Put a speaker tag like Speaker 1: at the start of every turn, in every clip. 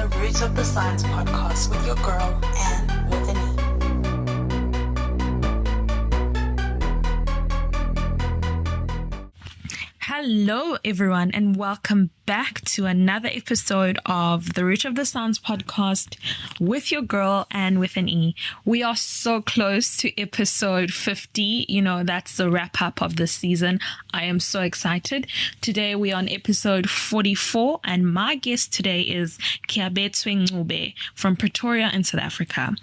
Speaker 1: the Roots of the Science podcast with your girl, Anne with an E.
Speaker 2: Hello, everyone, and welcome back to another episode of the Root of the Science podcast with your girl, Anne with an E. We are so close to episode 50. You know, that's the wrap up of this season. I am so excited. Today we are on episode 44, and my guest today is Keabetswe Ncube from Pretoria in South Africa.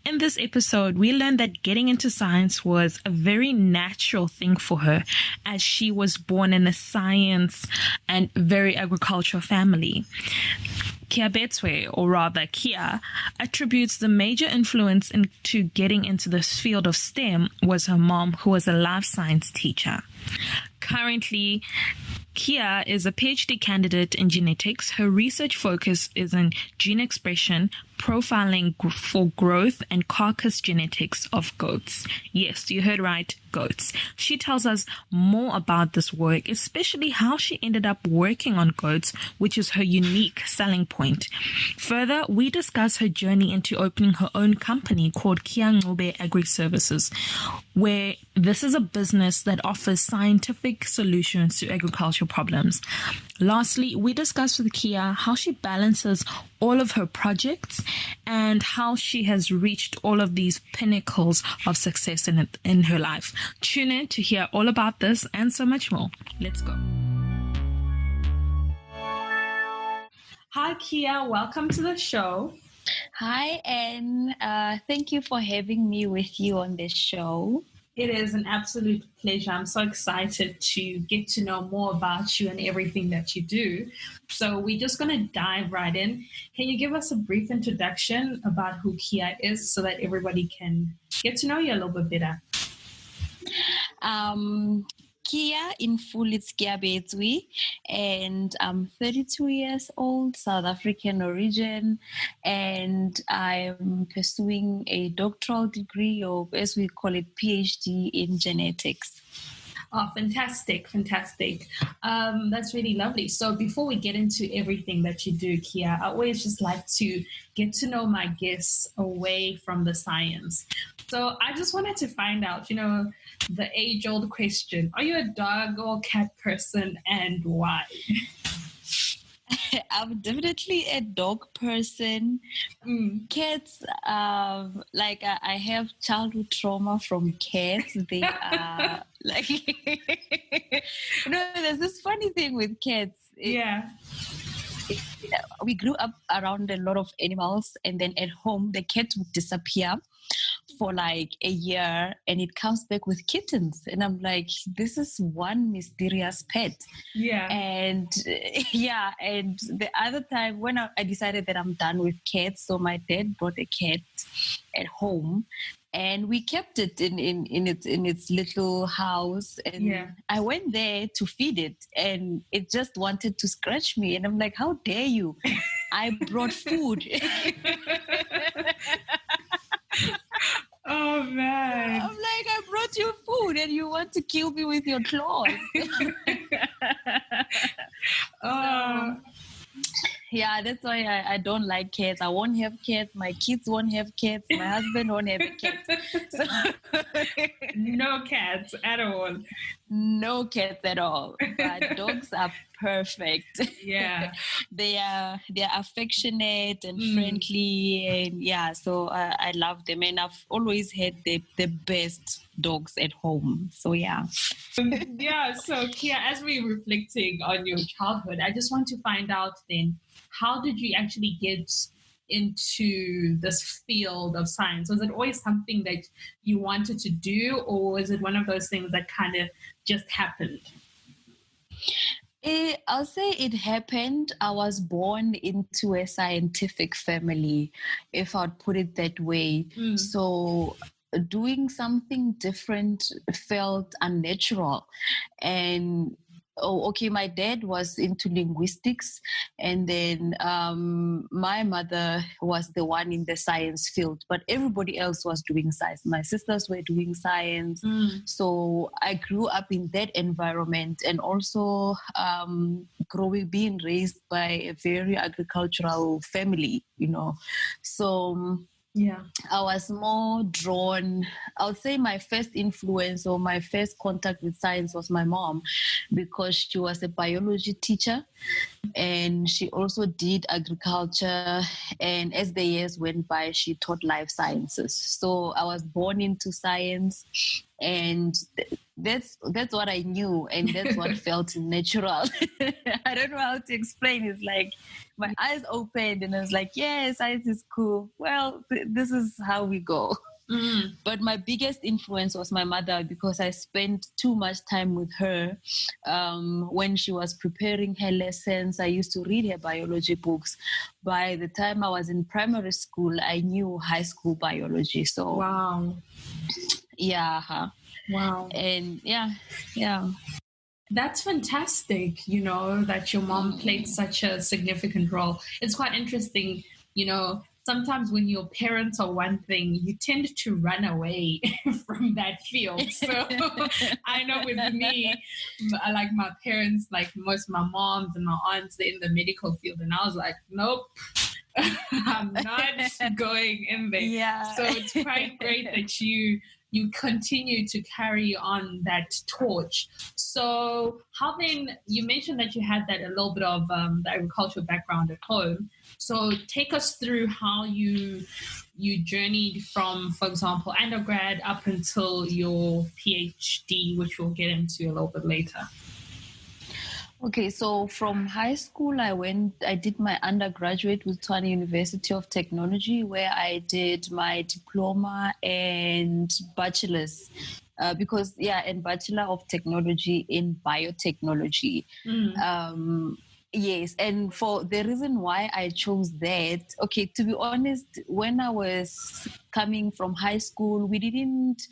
Speaker 2: In this episode, we learned that getting into science was a very natural thing for her, as she was born in a science and very agricultural family. Keabetswe, or rather Kea, attributes the major influence into getting into this field of STEM was her mom, who was a life science teacher. Currently, Kea is a PhD candidate in genetics. Her research focus is in gene expression, profiling for growth, and carcass genetics of goats. Yes, you heard right, goats. She tells us more about this work, especially how she ended up working on goats, which is her unique selling point. Further, we discuss her journey into opening her own company called Kea Ncube Agri Services, where this is a business that offers scientific solutions to agricultural problems. Lastly, we discuss with Kea how she balances all of her projects and how she has reached all of these pinnacles of success in her life. Tune in to hear all about this and so much more. Let's go. Hi, Kea. Welcome to the show.
Speaker 3: Hi, Anne. Thank you for having me with you on this show.
Speaker 2: It is an absolute pleasure. I'm so excited to get to know more about you and everything that you do. So we're just going to dive right in. Can you give us a brief introduction about who Kea is so that everybody can get to know you a little bit better?
Speaker 3: Kea, in full, it's Keabetswe, and I'm 32 years old, South African origin, and I'm pursuing a doctoral degree, or as we call it, PhD in genetics.
Speaker 2: Oh, fantastic. That's really lovely. So before we get into everything that you do, Kea, I always just like to get to know my guests away from the science. So I just wanted to find out, the age-old question, are you a dog or cat person and why?
Speaker 3: I'm definitely a dog person. Cats, I have childhood trauma from cats. They are there's this funny thing with cats. We grew up around a lot of animals, and then at home the cat would disappear for like a year and it comes back with kittens, and I'm like, this is one mysterious pet. And the other time when I decided that I'm done with cats, so my dad brought a cat at home and we kept it in its little house, and I went there to feed it and it just wanted to scratch me, and I'm like, how dare you? I brought food.
Speaker 2: Oh man.
Speaker 3: I'm like, I brought you food and you want to kill me with your claws. Yeah, that's why I don't like cats. I won't have cats. My kids won't have cats. My husband won't have a cat. So
Speaker 2: no cats at all.
Speaker 3: No cats at all. But dogs are perfect.
Speaker 2: Yeah.
Speaker 3: They are affectionate and friendly, and so I love them, and I've always had the best dogs at home. So so
Speaker 2: Kea, as we're reflecting on your childhood, I just want to find out then, how did you actually get into this field of science? Was it always something that you wanted to do, or was it one of those things that kind of just happened?
Speaker 3: I'll say it happened. I was born into a scientific family, if I'd put it that way. So doing something different felt unnatural. And my dad was into linguistics, and then my mother was the one in the science field, but everybody else was doing science. My sisters were doing science. So I grew up in that environment, and also being raised by a very agricultural family, So
Speaker 2: yeah,
Speaker 3: I was more drawn. I would say my first influence or my first contact with science was my mom, because she was a biology teacher and she also did agriculture. And as the years went by, she taught life sciences. So I was born into science, and that's what I knew, and that's what felt natural. I don't know how to explain. It's like my eyes opened and I was like, yeah, science is cool. Well, this is how we go. But my biggest influence was my mother, because I spent too much time with her. When she was preparing her lessons, I used to read her biology books. By the time I was in primary school, I knew high school biology. So
Speaker 2: wow,
Speaker 3: yeah.
Speaker 2: wow.
Speaker 3: And yeah.
Speaker 2: That's fantastic, that your mom played such a significant role. It's quite interesting, sometimes when your parents are one thing, you tend to run away from that field. So I know with me, like my parents, like most of my moms and my aunts, they're in the medical field. And I was like, nope. I'm not going in there.
Speaker 3: Yeah.
Speaker 2: So it's quite great that you continue to carry on that torch. So how then, you mentioned that you had that a little bit of the agricultural background at home. So take us through how you journeyed from, for example, undergrad up until your PhD, which we'll get into a little bit later.
Speaker 3: Okay, so from high school, I did my undergraduate with Tshwane University of Technology, where I did my diploma and bachelor's, and Bachelor of Technology in Biotechnology. Yes, and for the reason why I chose that, okay, to be honest, when I was coming from high school, we didn't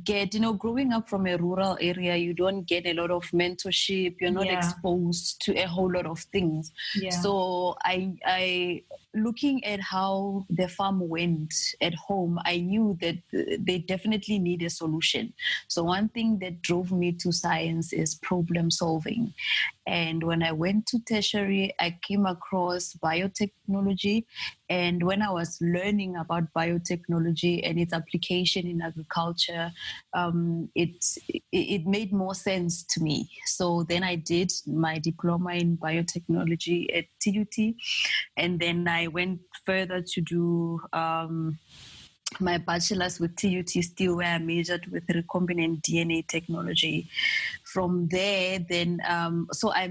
Speaker 3: get, growing up from a rural area, you don't get a lot of mentorship. You're not exposed to a whole lot of things.
Speaker 2: Yeah.
Speaker 3: So I looking at how the farm went at home, I knew that they definitely need a solution. So one thing that drove me to science is problem solving. And when I went to tertiary, I came across biotechnology. And when I was learning about biotechnology and its application in agriculture, it made more sense to me. So then I did my diploma in biotechnology at TUT. And then I went further to do my bachelor's with TUT still, where I majored with recombinant DNA technology. From there, then, so I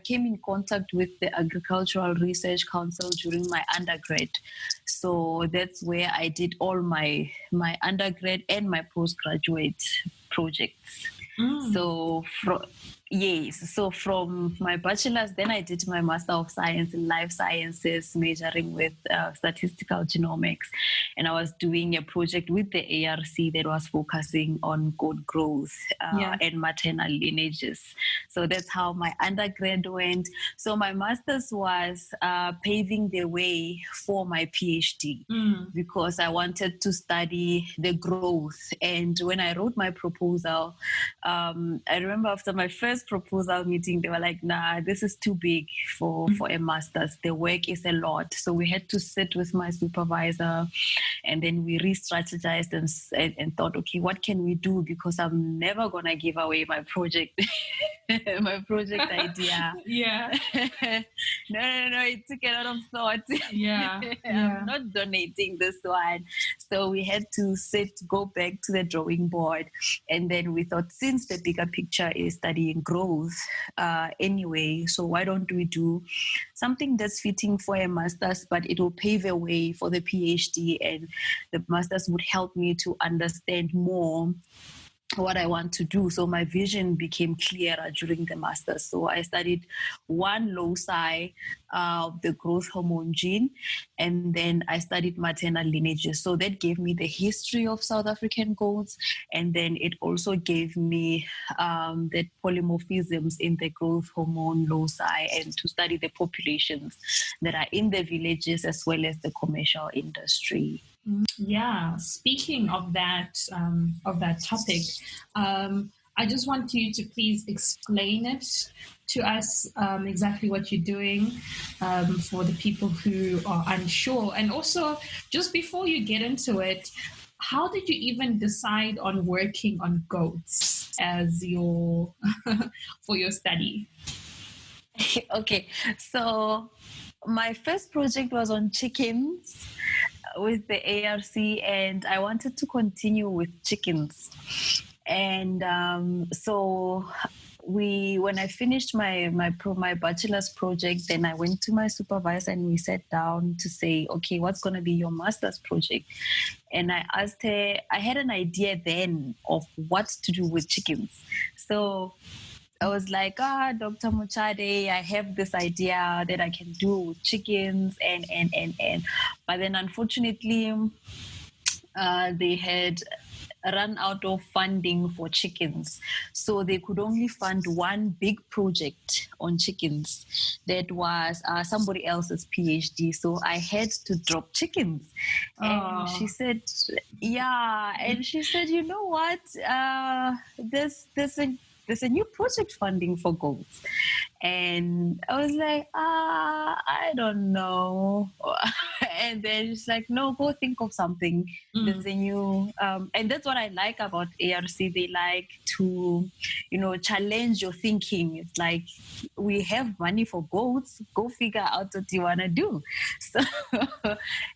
Speaker 3: came in contact with the Agricultural Research Council during my undergrad. So that's where I did all my undergrad and my postgraduate projects. So from my bachelor's, then I did my Master of Science in Life Sciences, majoring with statistical genomics. And I was doing a project with the ARC that was focusing on goat growth and maternal lineages. So that's how my undergrad went. So my master's was paving the way for my PhD because I wanted to study the growth. And when I wrote my proposal, I remember after my first proposal meeting, they were like, nah, this is too big for a master's. The work is a lot. So we had to sit with my supervisor, and then we re-strategized and thought, okay, what can we do? Because I'm never going to give away my project, my project idea.
Speaker 2: Yeah.
Speaker 3: No, it took a lot of thought.
Speaker 2: Yeah.
Speaker 3: I'm not donating this one. So we had to go back to the drawing board. And then we thought, since the bigger picture is studying growth anyway, so why don't we do something that's fitting for a master's, but it will pave a way for the PhD, and the master's would help me to understand more what I want to do. So my vision became clearer during the master's. So I studied one loci of the growth hormone gene, and then I studied maternal lineages. So that gave me the history of South African goats, and then it also gave me the polymorphisms in the growth hormone loci, and to study the populations that are in the villages as well as the commercial industry.
Speaker 2: Yeah, speaking of that topic,
Speaker 4: I just want you to please explain it to us, exactly what you're doing, for the people who are unsure. And also, just before you get into it, how did you even decide on working on goats as your for your study?
Speaker 3: Okay, so my first project was on chickens with the ARC, and I wanted to continue with chickens. And so when I finished my bachelor's project, then I went to my supervisor and we sat down to say, okay, what's going to be your master's project? And I asked her, I had an idea then of what to do with chickens. So I was like, Dr. Muchade, I have this idea that I can do with chickens and. But then unfortunately, they had run out of funding for chickens. So they could only fund one big project on chickens that was somebody else's PhD. So I had to drop chickens. And she said, yeah. And she said, you know what? There's a new project funding for goats. And I was like, I don't know. And then she's like, no, go think of something. There's a new, and that's what I like about ARC. They like to, challenge your thinking. It's like, we have money for goats. Go figure out what you want to do. So,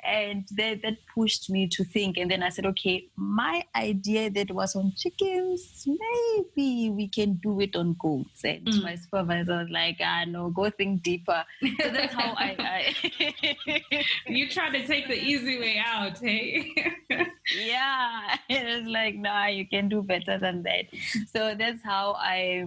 Speaker 3: and that pushed me to think. And then I said, okay, my idea that was on chickens, maybe we can do it on goats. And my supervisor was like, no, go think deeper. So that's how I
Speaker 4: You try to take the easy way out, hey?
Speaker 3: Yeah, it was like, nah, you can do better than that. So that's how I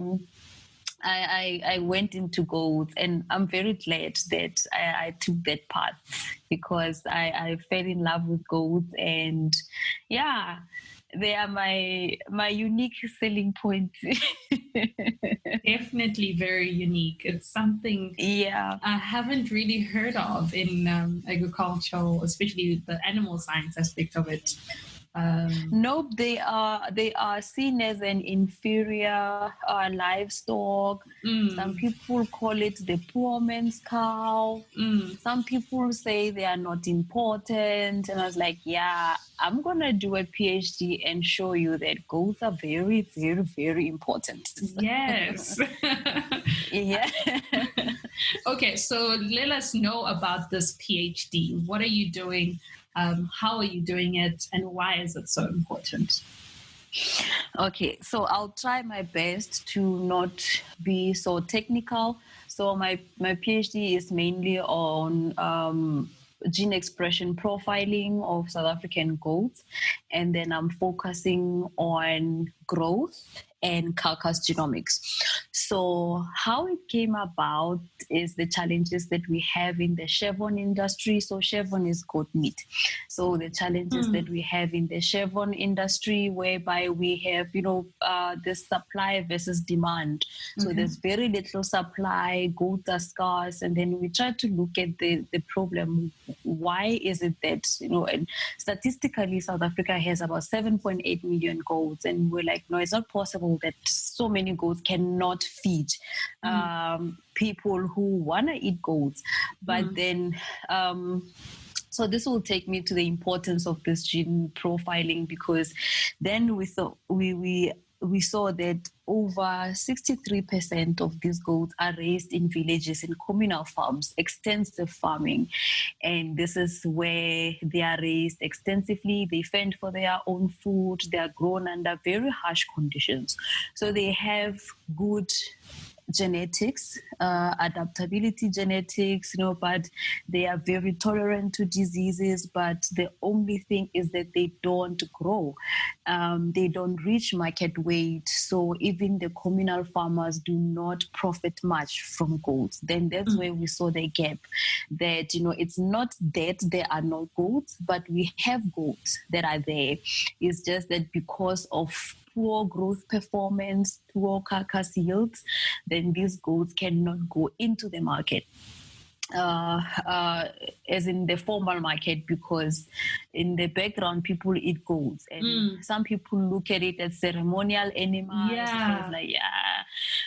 Speaker 3: went into goats, and I'm very glad that I took that path, because I fell in love with goats, and yeah, they are my unique selling point.
Speaker 4: Definitely very unique. It's something I haven't really heard of in agricultural, especially the animal science aspect of it.
Speaker 3: Nope, they are seen as an inferior livestock. Some people call it the poor man's cow. Some people say they are not important. And I was like, yeah, I'm going to do a PhD and show you that goats are very, very, very important.
Speaker 4: Yes.
Speaker 3: Yeah.
Speaker 4: Okay, so let us know about this PhD. What are you doing? How are you doing it, and why is it so important?
Speaker 3: Okay, so I'll try my best to not be so technical. So my PhD is mainly on gene expression profiling of South African goats, and then I'm focusing on growth and carcass genomics. So how it came about is the challenges that we have in the chevron industry. So chevron is goat meat. So the challenges that we have in the chevron industry, whereby we have, the supply versus demand. So there's very little supply, goats are scarce, and then we try to look at the problem. Why is it that, and statistically South Africa has about 7.8 million goats, and we're like, no, it's not possible that so many goats cannot feed people who want to eat goats. But then so this will take me to the importance of this gene profiling, because then we thought we saw that over 63% of these goats are raised in villages, in communal farms, extensive farming. And this is where they are raised extensively. They fend for their own food. They are grown under very harsh conditions. So they have good genetics, adaptability genetics, but they are very tolerant to diseases. But the only thing is that they don't grow. They don't reach market weight. So even the communal farmers do not profit much from goats. Then that's where we saw the gap, that, it's not that there are no goats, but we have goats that are there. It's just that because of poor growth performance, poor carcass yields, then these goats cannot go into the market. as in the formal market, because in the background people eat goats, and some people look at it as ceremonial animals. So it's like,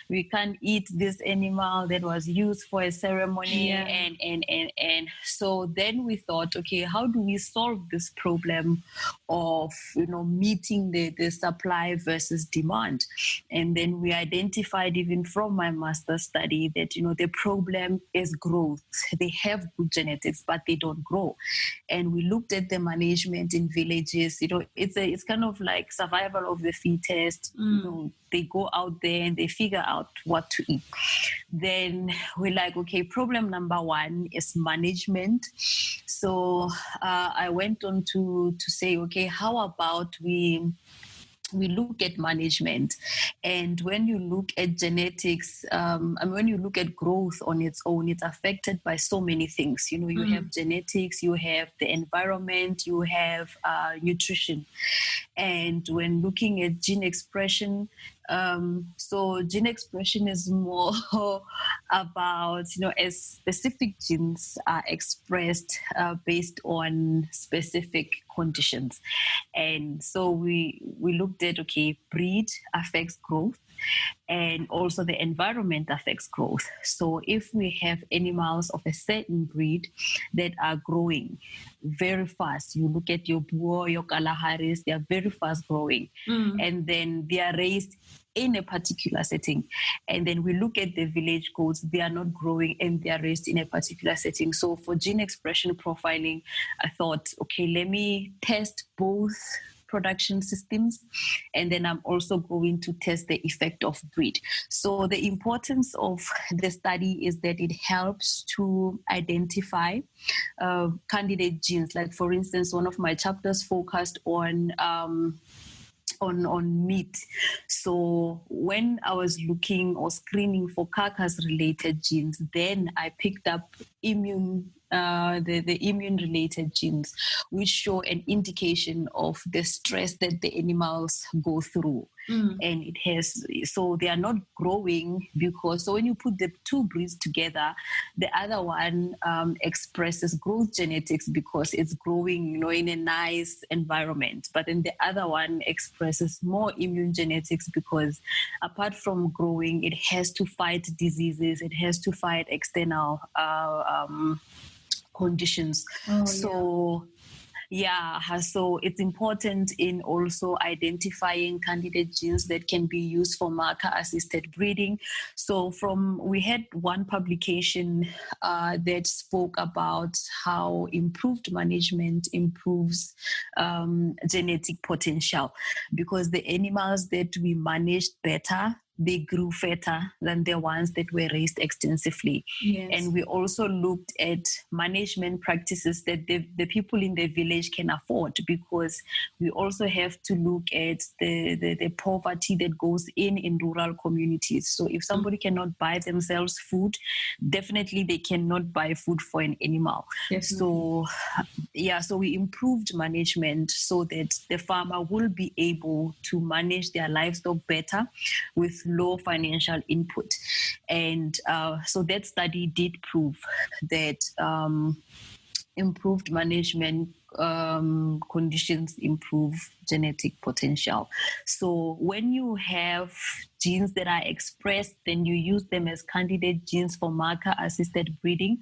Speaker 3: we can't eat this animal that was used for a ceremony. And so then we thought, okay, how do we solve this problem of meeting the supply versus demand? And then we identified, even from my master's study, that the problem is growth. They have good genetics, but they don't grow. And we looked at the management in villages. It's kind of like survival of the fittest. They go out there and they figure out what to eat. Then we're like, okay, problem number one is management. So I went on to say, okay, how about we look at management? And when you look at genetics, when you look at growth on its own, it's affected by so many things. You have genetics, you have the environment, you have nutrition. And when looking at gene expression, so gene expression is more about, as specific genes are expressed based on specific conditions. And so we looked at, okay, breed affects growth, and also the environment affects growth. So if we have animals of a certain breed that are growing very fast, you look at your Boer, your Kalaharis, they are very fast growing, and then they are raised in a particular setting. And then we look at the village goats, they are not growing and they are raised in a particular setting. So for gene expression profiling, I thought, okay, let me test both production systems, and then I'm also going to test the effect of breed. So the importance of the study is that it helps to identify candidate genes. Like, for instance, one of my chapters focused on meat. So when I was looking or screening for carcass-related genes, then I picked up the immune-related genes, which show an indication of the stress that the animals go through. And it has, so they are not growing because, so when you put the two breeds together, the other one expresses growth genetics because it's growing, in a nice environment. But then the other one expresses more immune genetics because apart from growing, it has to fight diseases, it has to fight external conditions. So it's important in also identifying candidate genes that can be used for marker-assisted breeding. So we had one publication that spoke about how improved management improves genetic potential, because the animals that we managed better, they grew fatter than the ones that were raised extensively.
Speaker 4: Yes.
Speaker 3: And we also looked at management practices that the people in the village can afford, because we also have to look at the poverty that goes in rural communities. So if somebody cannot buy themselves food, definitely they cannot buy food for an animal.
Speaker 4: Definitely.
Speaker 3: So we improved management so that the farmer will be able to manage their livestock better with low financial input. And so that study did prove that improved management conditions improve genetic potential. So when you have genes that are expressed, then you use them as candidate genes for marker-assisted breeding.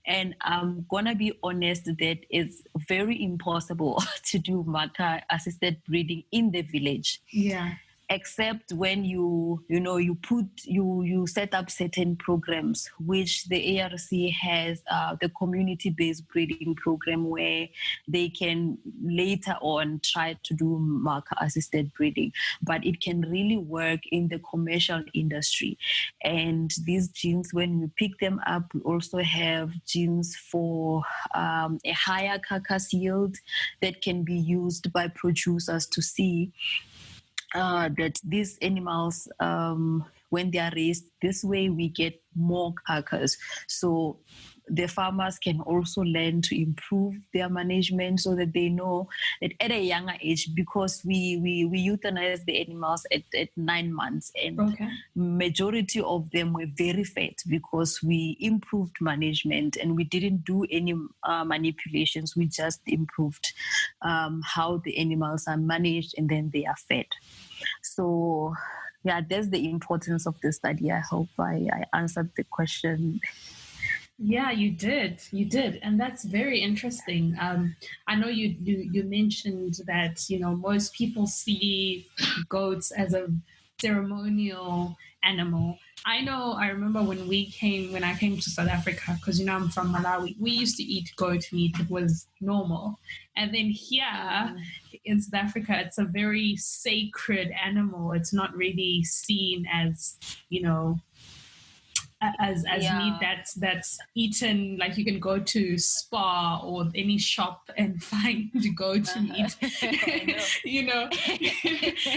Speaker 3: And I'm going to be honest that it's very impossible to do marker-assisted breeding in the village.
Speaker 4: Yeah.
Speaker 3: Except when you set up certain programs, which the ARC has the community-based breeding program, where they can later on try to do marker-assisted breeding. But it can really work in the commercial industry. And these genes, when we pick them up, we also have genes for a higher carcass yield that can be used by producers to see that these animals, when they are raised this way, we get more carcass. So the farmers can also learn to improve their management so that they know that at a younger age, because we euthanize the animals at 9 months, and majority of them were very fat because we improved management and we didn't do any manipulations. We just improved how the animals are managed, and then they are fed. So yeah, that's the importance of the study. I hope I answered the question.
Speaker 4: Yeah, you did, and that's very interesting. I know you mentioned that most people see goats as a ceremonial animal. I remember when I came to South Africa, because I'm from Malawi, we used to eat goat meat. It was normal. And then here in South Africa, it's a very sacred animal. It's not really seen as, as meat that's eaten. Like you can go to Spar or any shop and find goat meat.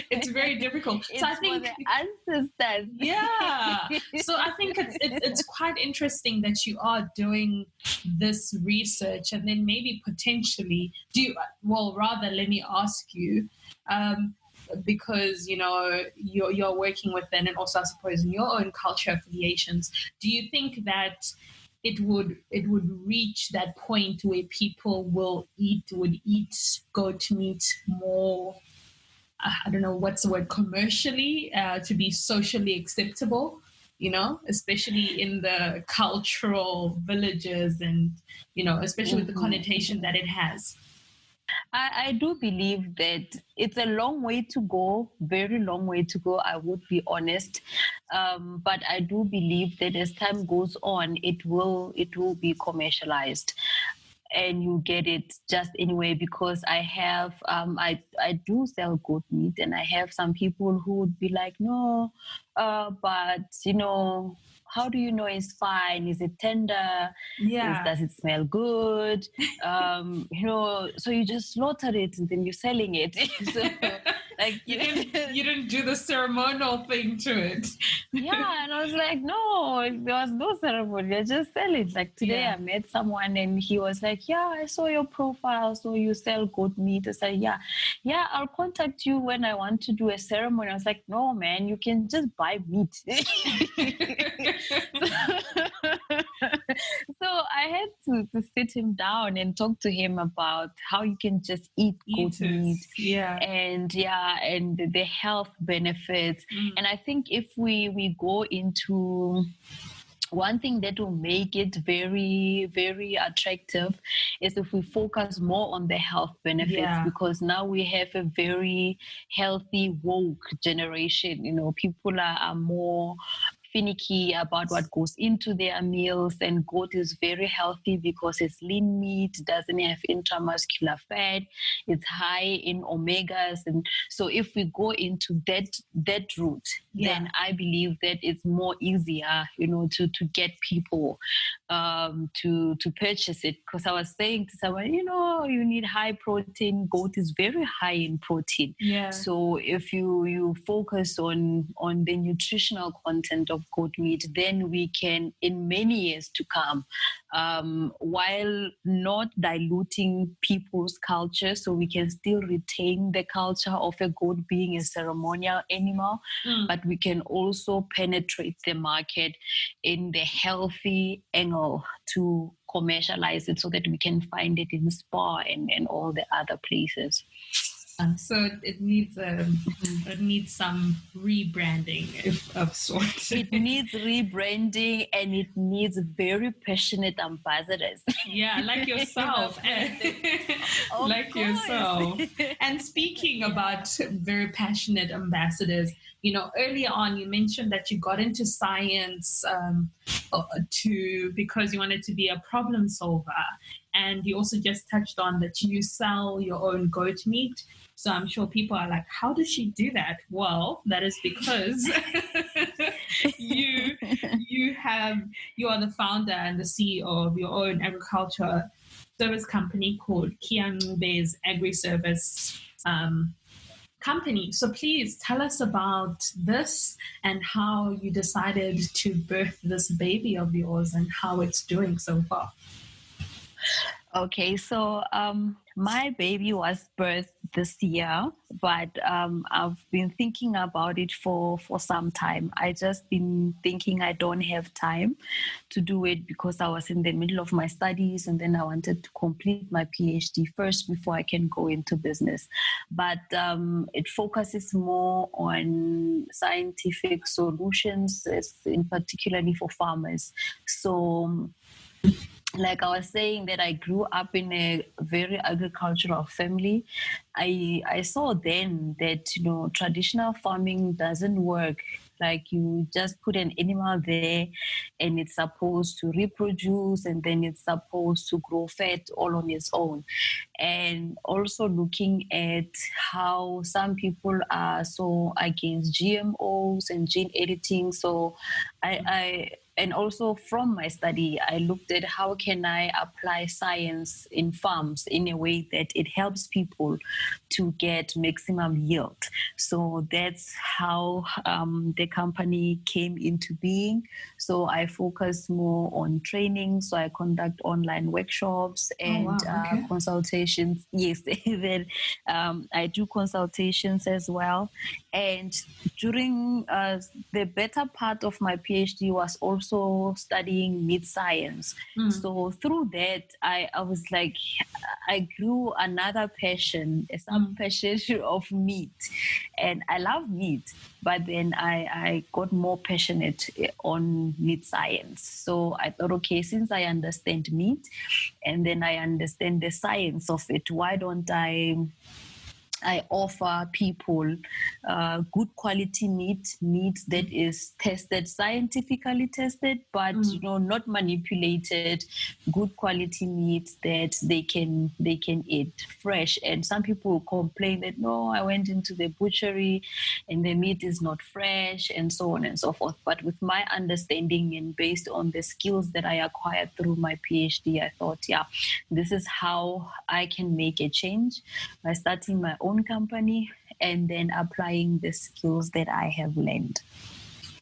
Speaker 4: It's very difficult.
Speaker 3: It's so I think for the ancestors.
Speaker 4: Yeah. So I think it's quite interesting that you are doing this research, and then maybe potentially let me ask you. Because you're working with them, and also I suppose in your own culture affiliations, do you think that it would reach that point where people would eat goat meat more, I don't know what's the word, commercially, to be socially acceptable, especially in the cultural villages, and especially with the connotation that it has?
Speaker 3: I do believe that it's a long way to go, very long way to go, I would be honest. But I do believe that as time goes on, it will be commercialized. And you get it just anyway, because I have, I do sell goat meat, and I have some people who would be like, no, but how do you know it's fine? Is it tender?
Speaker 4: Yeah.
Speaker 3: Does it smell good? So you just slaughter it and then you're selling it. So, like
Speaker 4: you didn't do the ceremonial thing to it.
Speaker 3: Yeah, and I was like, no, there was no ceremony. I just sell it. Like today, I met someone and he was like, yeah, I saw your profile, so you sell goat meat. I said, yeah, I'll contact you when I want to do a ceremony. I was like, no, man, you can just buy meat. So I had to sit him down and talk to him about how you can just eat goat meat, and the health benefits. And I think if we go into one thing that will make it very, very attractive is if we focus more on the health benefits, because now we have a very healthy, woke generation. People are more finicky about what goes into their meals, and goat is very healthy because it's lean meat, doesn't have intramuscular fat, it's high in omegas. And so if we go into that route, then I believe that it's more easier, to get people to purchase it. Because I was saying to someone, you need high protein. Goat is very high in protein. So if you focus on the nutritional content of goat meat, then we can, in many years to come, while not diluting people's culture, so we can still retain the culture of a goat being a ceremonial animal, but we can also penetrate the market in the healthy angle to commercialize it so that we can find it in Spar and all the other places.
Speaker 4: So it needs some rebranding of sorts.
Speaker 3: It needs rebranding, and it needs very passionate ambassadors.
Speaker 4: Yeah, like yourself. Like yourself. And speaking about very passionate ambassadors, earlier on you mentioned that you got into science because you wanted to be a problem solver. And you also just touched on that you sell your own goat meat. So I'm sure people are like, how does she do that? Well, that is because you are the founder and the CEO of your own agriculture service company called Kea Ncube Agri Services company. So please tell us about this and how you decided to birth this baby of yours and how it's doing so far.
Speaker 3: Okay, so my baby was birthed this year, but I've been thinking about it for some time. I just been thinking I don't have time to do it because I was in the middle of my studies, and then I wanted to complete my PhD first before I can go into business. But it focuses more on scientific solutions, in particularly for farmers. So like I was saying, that I grew up in a very agricultural family. I saw then that, traditional farming doesn't work. Like, you just put an animal there and it's supposed to reproduce, and then it's supposed to grow fat all on its own. And also looking at how some people are so against GMOs and gene editing. So and also from my study, I looked at how can I apply science in farms in a way that it helps people to get maximum yield. So that's how the company came into being. So I focus more on training. So I conduct online workshops and consultations. Yes, then I do consultations as well. And during the better part of my PhD was also studying meat science. So through that, I was like, I grew another passion, a sub-passion of meat. And I love meat, but then I got more passionate on meat science. So I thought, okay, since I understand meat and then I understand the science of it, why don't I offer people good quality meat that is tested, scientifically tested, but not manipulated, good quality meat that they can eat fresh. And some people complain that, no, I went into the butchery and the meat is not fresh, and so on and so forth. But with my understanding and based on the skills that I acquired through my PhD, I thought, this is how I can make a change by starting my own company and then applying the skills that I have learned.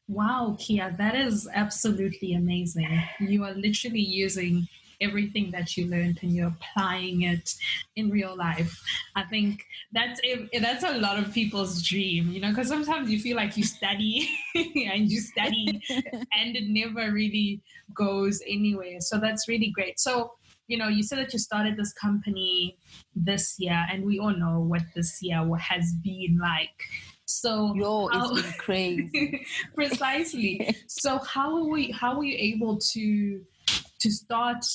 Speaker 4: Wow, Kea, that is absolutely amazing. You are literally using everything that you learned and you're applying it in real life. I think that's a lot of people's dream, because sometimes you feel like you study and you study and it never really goes anywhere. So that's really great. So, you said that you started this company this year, and we all know what this year has been like. So
Speaker 3: it's been crazy.
Speaker 4: Precisely. So how were you able to start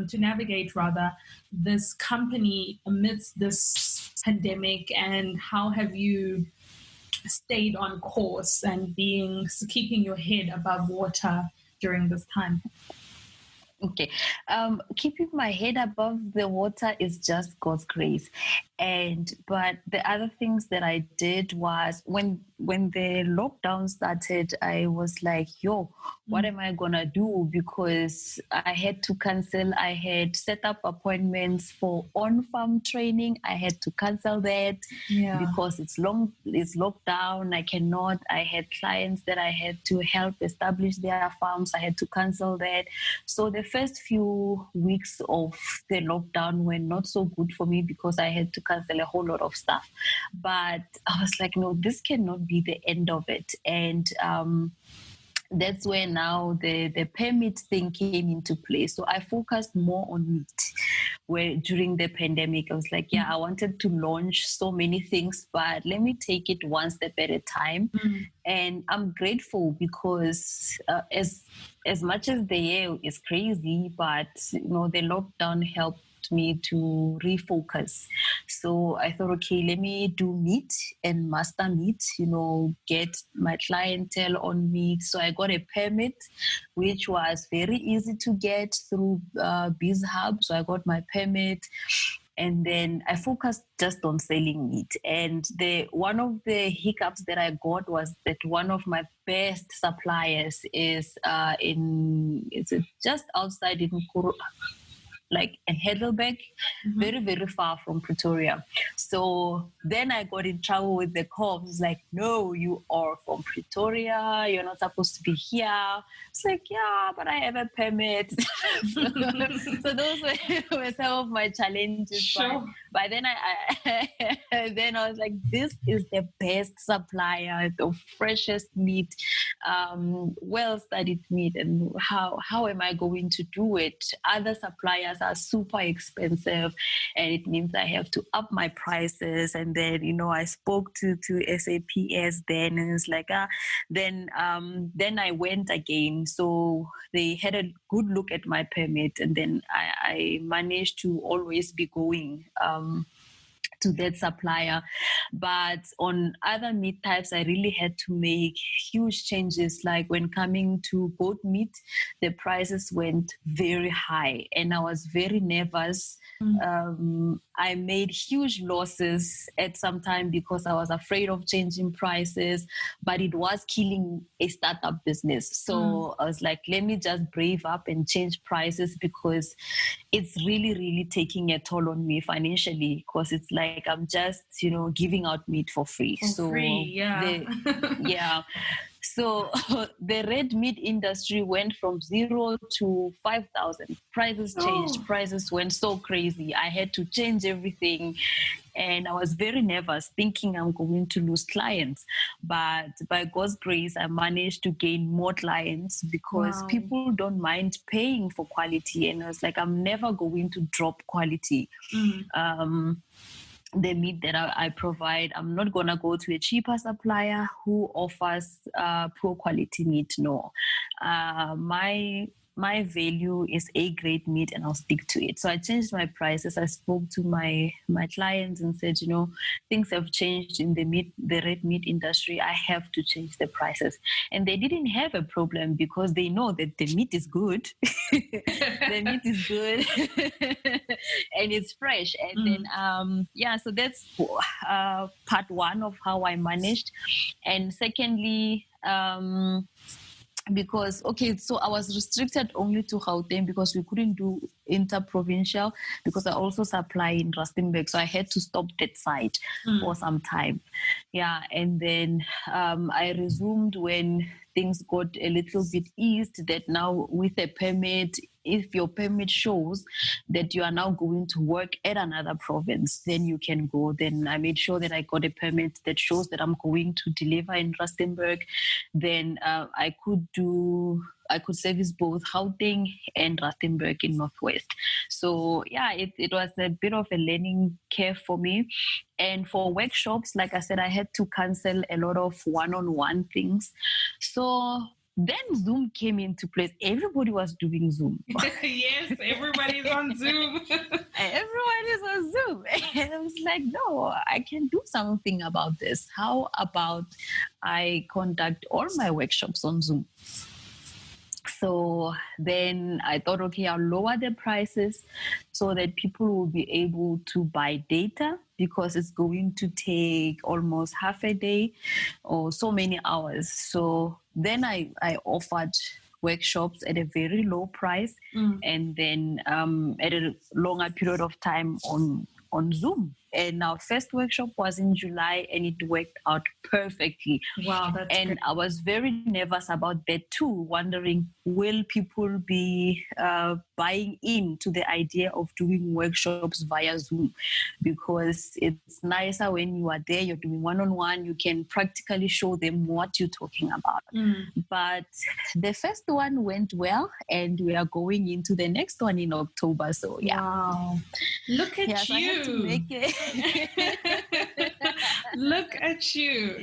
Speaker 4: to navigate rather this company amidst this pandemic, and how have you stayed on course and keeping your head above water during this time?
Speaker 3: Okay. Keeping my head above the water is just God's grace. But the other things that I did was when the lockdown started, I was like, what am I gonna do? Because I had to cancel. I had set up appointments for on-farm training. I had to cancel that because it's locked down. I cannot. I had clients that I had to help establish their farms. I had to cancel that. So the first few weeks of the lockdown were not so good for me because I had to cancel a whole lot of stuff. But I was like, no, this cannot be the end of it. And that's where now the permit thing came into play. So I focused more on meat. Where during the pandemic, I was like, I wanted to launch so many things, but let me take it one step at a time. And I'm grateful because as much as the year is crazy, but the lockdown helped me to refocus. So I thought, okay, let me do meat and master meat, get my clientele on meat. So I got a permit, which was very easy to get through BizHub. So I got my permit. And then I focused just on selling meat. And one of the hiccups that I got was that one of my best suppliers is just outside in like a Heidelberg, very, very far from Pretoria. So then I got in trouble with the cops. It's like, no, you are from Pretoria. You're not supposed to be here. It's like, yeah, but I have a permit. So those were some of my challenges.
Speaker 4: Sure.
Speaker 3: But then then I was like, this is the best supplier, the freshest meat, well-studied meat. And how am I going to do it? Other suppliers are super expensive, and it means I have to up my prices. And then, I spoke to SAPS then, and it's like, then I went again. So they had a good look at my permit, and then I managed to always be going to that supplier. But on other meat types, I really had to make huge changes. Like when coming to goat meat, the prices went very high, and I was very nervous. I made huge losses at some time because I was afraid of changing prices, but it was killing a startup business. So I was like, let me just brave up and change prices, because it's really, really taking a toll on me financially, because it's like I'm just, giving out meat for free. Yeah. So the red meat industry went from 0 to 5,000. Prices changed. Prices went so crazy. I had to change everything. And I was very nervous, thinking I'm going to lose clients. But by God's grace, I managed to gain more clients, because people don't mind paying for quality. And I was like, I'm never going to drop quality. The meat that I provide, I'm not going to go to a cheaper supplier who offers poor quality meat. No. My value is A-grade meat, and I'll stick to it. So I changed my prices. I spoke to my clients and said, things have changed in the red meat industry. I have to change the prices. And they didn't have a problem, because they know that the meat is good. The meat is good and it's fresh. And then, so that's part one of how I managed. And secondly, because, so I was restricted only to Gauteng, because we couldn't do interprovincial, because I also supply in Rustenburg. So I had to stop that site for some time. Yeah. And then I resumed when things got a little bit eased, that now with a permit, if your permit shows that you are now going to work at another province, then you can go. Then I made sure that I got a permit that shows that I'm going to deliver in Rustenburg. Then I could service both Gauteng and Rustenburg in Northwest. So yeah, it was a bit of a learning curve for me. And for workshops, like I said, I had to cancel a lot of one-on-one things. So then Zoom came into place. Everybody was doing Zoom.
Speaker 2: Yes, everybody's on Zoom.
Speaker 3: Everyone is on Zoom. And I was like, no, I can do something about this. How about I conduct all my workshops on Zoom? So then I thought, I'll lower the prices so that people will be able to buy data, because it's going to take almost half a day or so many hours. So then I offered workshops at a very low price, and then at a longer period of time on Zoom. And our first workshop was in July, and it worked out perfectly.
Speaker 2: Wow, that's
Speaker 3: And
Speaker 2: great.
Speaker 3: I was very nervous about that too, wondering, will people be buying into the idea of doing workshops via Zoom? Because it's nicer when you are there, you're doing one-on-one, you can practically show them what you're talking about. But the first one went well, and we are going into the next one in October. So yeah.
Speaker 2: Wow. Look at
Speaker 3: So I had to
Speaker 2: you.
Speaker 3: make it.
Speaker 2: Look at you.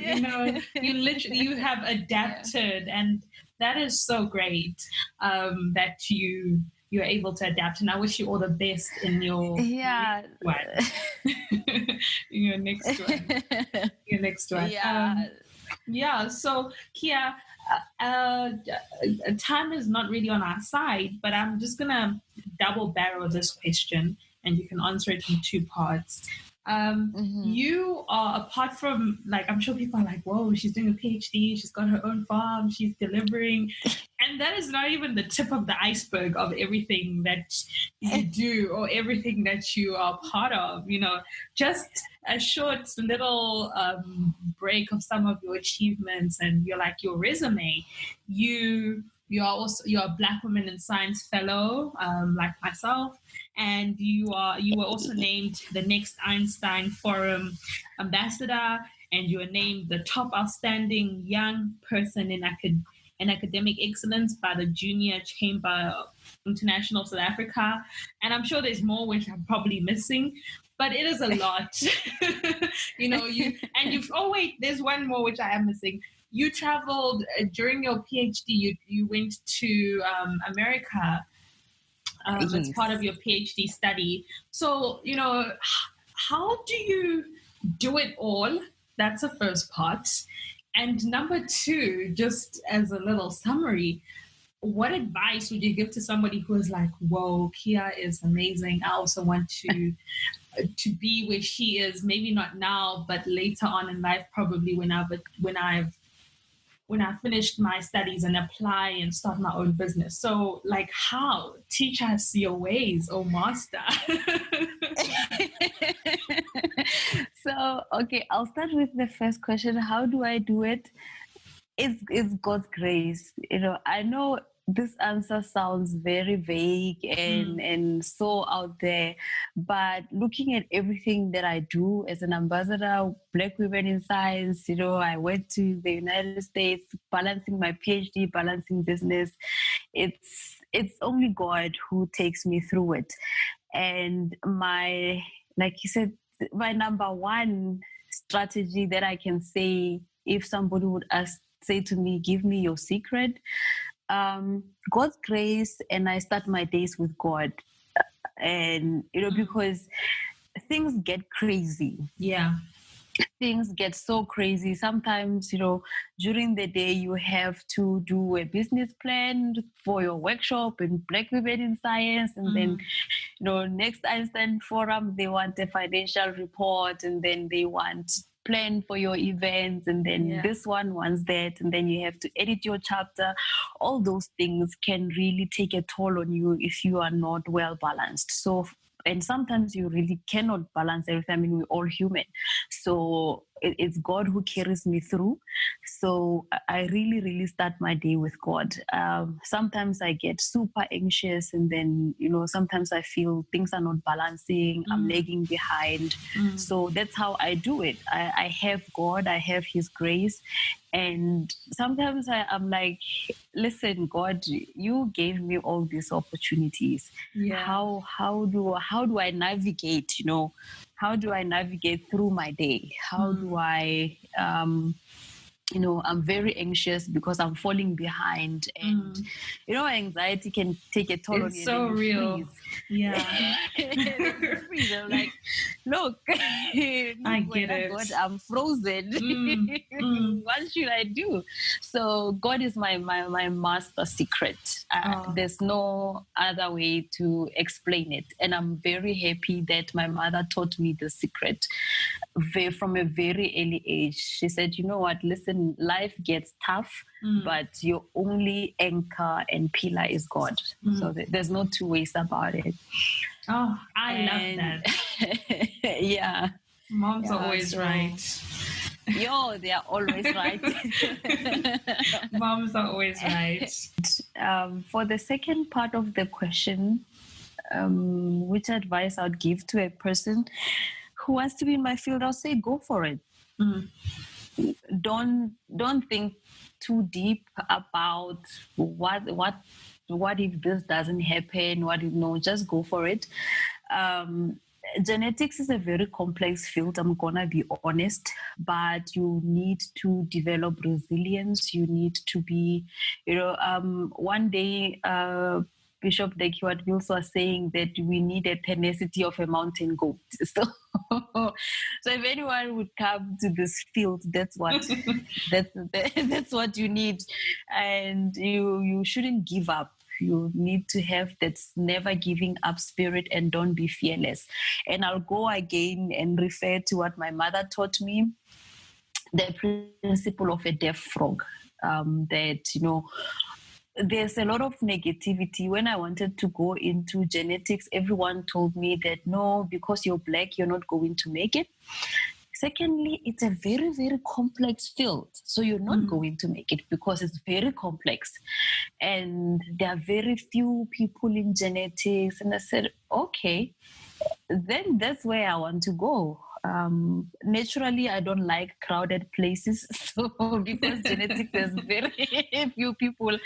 Speaker 2: You have adapted, and that is so great that you're able to adapt. And I wish you all the best in your next one. Your next one.
Speaker 3: Yeah.
Speaker 2: So Kea, time is not really on our side, but I'm just gonna double barrel this question, and you can answer it in two parts. You are, apart from, like, I'm sure people are like, whoa, she's doing a PhD, she's got her own farm, she's delivering,
Speaker 4: And that is not even the tip of the iceberg of everything that you do or everything that you are part of. Just a short little break of some of your achievements and your resume. You're a Black Women in Science Fellow, like myself, and you were also named the next Einstein Forum Ambassador, and you were named the top outstanding young person in academic excellence by the Junior Chamber International South Africa. And I'm sure there's more which I'm probably missing, but it is a lot. There's one more which I am missing. You traveled during your PhD. You went to America as part of your PhD study. So, how do you do it all? That's the first part. And number two, just as a little summary, what advice would you give to somebody who is like, whoa, Kea is amazing. I also want to be where she is, maybe not now, but later on in life, probably when I finished my studies and apply and start my own business. So how? Teach us your ways, oh master.
Speaker 3: So, okay, I'll start with the first question. How do I do it? It's God's grace. I know this answer sounds very vague and so out there, but looking at everything that I do as an ambassador, Black Women in Science, I went to the United States, balancing my PhD, balancing business. It's only God who takes me through it. And like you said, my number one strategy that I can say, if somebody would say to me, give me your secret, God's grace, and I start my days with God. And, because things get crazy.
Speaker 4: Yeah.
Speaker 3: Things get so crazy. Sometimes, during the day, you have to do a business plan for your workshop in Black Women in Science. And then, next Einstein Forum, they want a financial report, and then they want plan for your events, and then this one wants that, and then you have to edit your chapter. All those things can really take a toll on you if you are not well balanced. So, and sometimes you really cannot balance everything. I mean, we're all human. So it's God who carries me through. So I really, really start my day with God. Sometimes I get super anxious, and then, sometimes I feel things are not balancing. I'm lagging behind. So that's how I do it. I have God, I have His grace. And sometimes I'm like, listen, God, you gave me all these opportunities.
Speaker 4: Yeah.
Speaker 3: How do I navigate, how do I navigate through my day? How do I, I'm very anxious because I'm falling behind, and anxiety can take a toll on you.
Speaker 4: It's so real.
Speaker 3: Freeze.
Speaker 4: Yeah.
Speaker 3: I'm like, look,
Speaker 4: I get it.
Speaker 3: God, I'm frozen. What should I do? So God is my master secret. There's no other way to explain it, and I'm very happy that my mother taught me the secret from a very early age. She said, you know what, listen, life gets tough, but your only anchor and pillar is God. So there's no two ways about it.
Speaker 4: Oh, I love that.
Speaker 3: Yeah.
Speaker 4: Moms are always right.
Speaker 3: Yo, they are always right.
Speaker 4: Moms are always right.
Speaker 3: For the second part of the question, which advice I would give to a person who wants to be in my field, I'll say go for it. Don't think too deep about what if this doesn't happen, just go for it. Genetics is a very complex field, I'm gonna be honest, but you need to develop resilience. You need to be, one day Bishop Keabetswe Ncube was saying that we need a tenacity of a mountain goat. So if anyone would come to this field, that's what that's what you need, and you shouldn't give up. You need to have that never giving up spirit, and don't be fearless. And I'll go again and refer to what my mother taught me, the principle of a deaf frog, that, there's a lot of negativity. When I wanted to go into genetics, everyone told me that no, because you're black, you're not going to make it. Secondly, it's a very, very complex field. So you're not going to make it because it's very complex. And there are very few people in genetics. And I said, okay, then that's where I want to go. Naturally, I don't like crowded places. So because genetics there's very few people,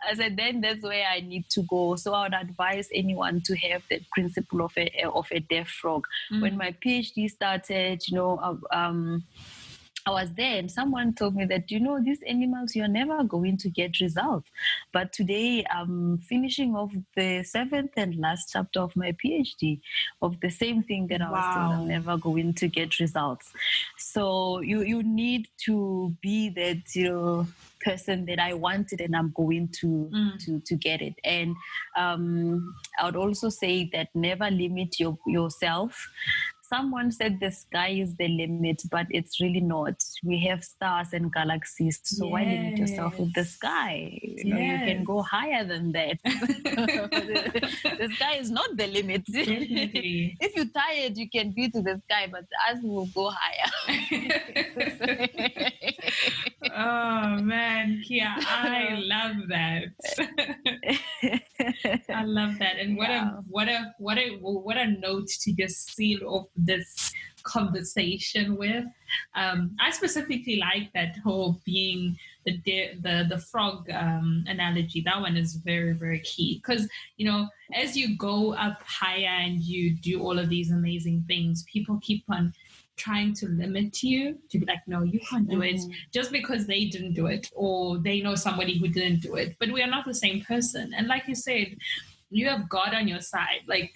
Speaker 3: I said, then that's where I need to go. So I would advise anyone to have the principle of a deaf frog. When my PhD started, I was there and someone told me that, these animals, you're never going to get results. But today I'm finishing off the 7th and last chapter of my PhD of the same thing that I was told I'm never going to get results. So you need to be that, person that I wanted and I'm going to get it. And I would also say that never limit yourself. Someone said the sky is the limit, but it's really not. We have stars and galaxies, so why limit yourself with the sky? You can go higher than that. The sky is not the limit.
Speaker 4: Definitely.
Speaker 3: If you're tired, you can be to the sky, but us will go higher.
Speaker 4: Oh man, Kea, I love that. I love that, and what a note to just seal off this conversation with. I specifically like that whole being the frog analogy. That one is very, very key because as you go up higher and you do all of these amazing things, people keep on trying to limit you to be like, no, you can't do it just because they didn't do it or they know somebody who didn't do it. But we are not the same person. And like you said, you have God on your side. Like,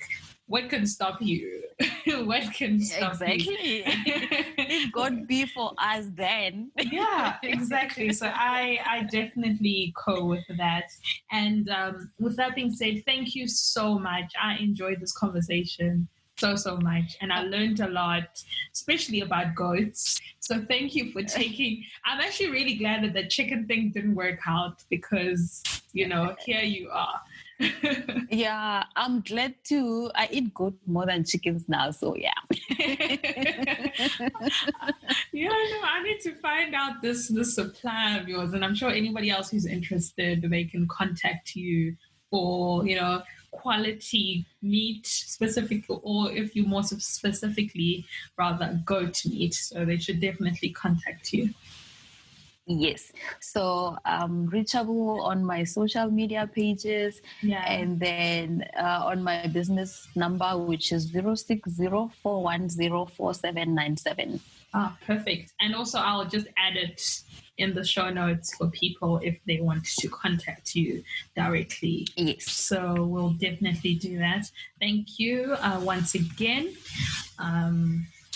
Speaker 4: what can stop you? What can stop you?
Speaker 3: Exactly. If God be for us, then.
Speaker 4: Yeah, exactly. So I definitely go with that. And with that being said, thank you so much. I enjoyed this conversation so much, and I learned a lot, especially about goats. So thank you for I'm actually really glad that the chicken thing didn't work out because here you are.
Speaker 3: Yeah, I'm glad too. I eat goat more than chickens now, so yeah.
Speaker 4: I need to find out this supply of yours, and I'm sure anybody else who's interested, they can contact you for quality meat specifically, or if you more specifically rather goat meat. So they should definitely contact you.
Speaker 3: Yes. So reachable on my social media pages and then on my business number, which is 060-410-4797.
Speaker 4: Ah, perfect. And also I'll just add it in the show notes for people if they want to contact you directly.
Speaker 3: Yes.
Speaker 4: So we'll definitely do that. Thank you once again.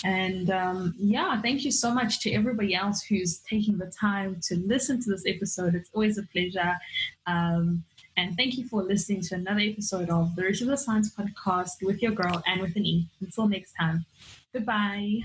Speaker 4: Thank you so much to everybody else who's taking the time to listen to this episode. It's always a pleasure. And thank you for listening to another episode of the Root of the Science podcast with your girl and with an E. Until next time. Goodbye.